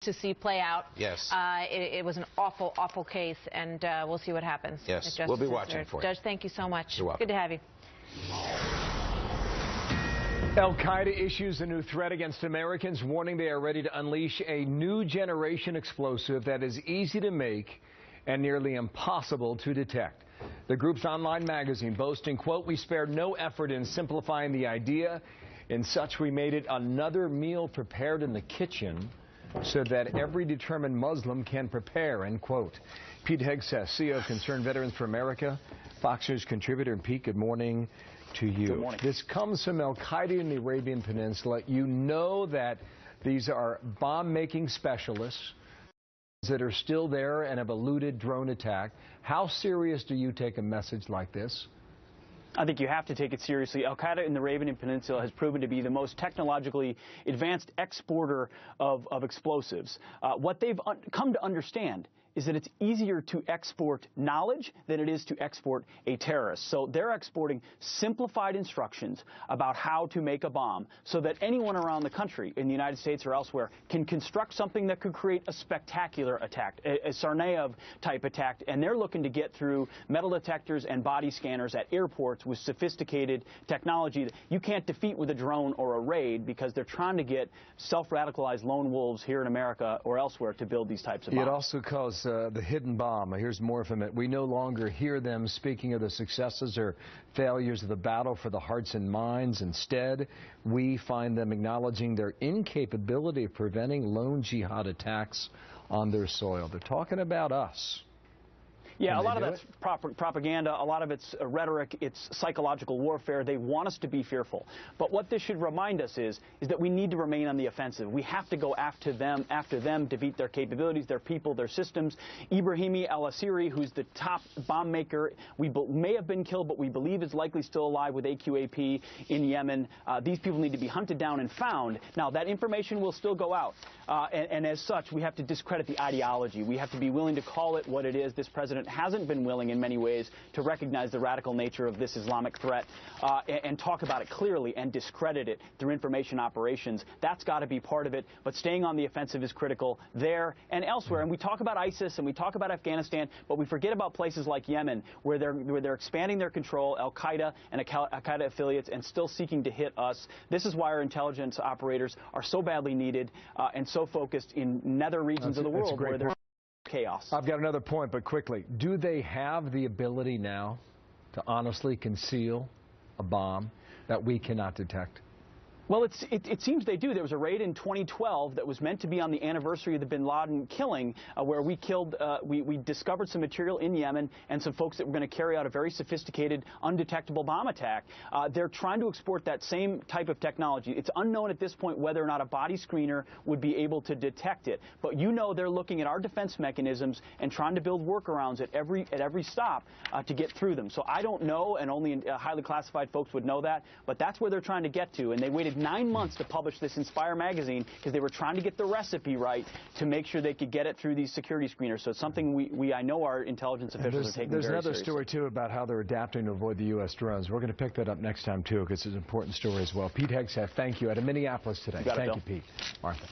to see play out. Yes. It was an awful, awful case, and we'll see what happens. Yes, we'll be watching for you. Judge, thank you so much. You're welcome. Good to have you. Al-Qaeda issues a new threat against Americans, warning they are ready to unleash a new generation explosive that is easy to make and nearly impossible to detect. The group's online magazine boasting, quote, "We spared no effort in simplifying the idea. In such, we made it another meal prepared in the kitchen so that every determined Muslim can prepare," end quote. Pete Hegseth, CEO of Concerned Veterans for America, Fox News contributor. And Pete, good morning to you. Good morning. This comes from Al-Qaeda in the Arabian Peninsula. You know that these are bomb-making specialists that are still there and have eluded drone attack. How serious do you take a message like this? I think you have to take it seriously. Al-Qaeda in the Arabian Peninsula has proven to be the most technologically advanced exporter of explosives. What they've come to understand is that it's easier to export knowledge than it is to export a terrorist. So they're exporting simplified instructions about how to make a bomb so that anyone around the country, in the United States or elsewhere, can construct something that could create a spectacular attack, a Tsarnaev-type attack. And they're looking to get through metal detectors and body scanners at airports with sophisticated technology that you can't defeat with a drone or a raid, because they're trying to get self-radicalized lone wolves here in America or elsewhere to build these types of bombs. It also calls the hidden bomb. Here's more from it. We no longer hear them speaking of the successes or failures of the battle for the hearts and minds. Instead, we find them acknowledging their incapability of preventing lone jihad attacks on their soil. They're talking about us. Yeah, a lot of that's propaganda, a lot of it's rhetoric, it's psychological warfare. They want us to be fearful. But what this should remind us is that we need to remain on the offensive. We have to go after them, defeat their capabilities, their people, their systems. Ibrahimi al-Asiri, who's the top bomb maker, may have been killed, but we believe is likely still alive with AQAP in Yemen. These people need to be hunted down and found. Now, that information will still go out. And as such, we have to discredit the ideology. We have to be willing to call it what it is. This president hasn't been willing in many ways to recognize the radical nature of this Islamic threat and talk about it clearly and discredit it through information operations. That's got to be part of it. But staying on the offensive is critical there and elsewhere. And we talk about ISIS and we talk about Afghanistan, but we forget about places like Yemen, where they're expanding their control, Al-Qaeda and Al-Qaeda affiliates, and still seeking to hit us. This is why our intelligence operators are so badly needed and so focused in nether regions of the world where there's chaos. I've got another point, but quickly. Do they have the ability now to honestly conceal a bomb that we cannot detect? Well, it seems they do. There was a raid in 2012 that was meant to be on the anniversary of the bin Laden killing, where we discovered some material in Yemen and some folks that were going to carry out a very sophisticated, undetectable bomb attack. They're trying to export that same type of technology. It's unknown at this point whether or not a body screener would be able to detect it. But you know they're looking at our defense mechanisms and trying to build workarounds at every stop to get through them. So I don't know, and only highly classified folks would know that, but that's where they're trying to get to. And they waited 9 months to publish this Inspire magazine because they were trying to get the recipe right to make sure they could get it through these security screeners. So it's something I know our intelligence officials are taking very seriously. There's another story, too, about how they're adapting to avoid the U.S. drones. We're going to pick that up next time, too, because it's an important story as well. Pete Hegseth, thank you. Out of Minneapolis today. Thank you, Pete. Martha.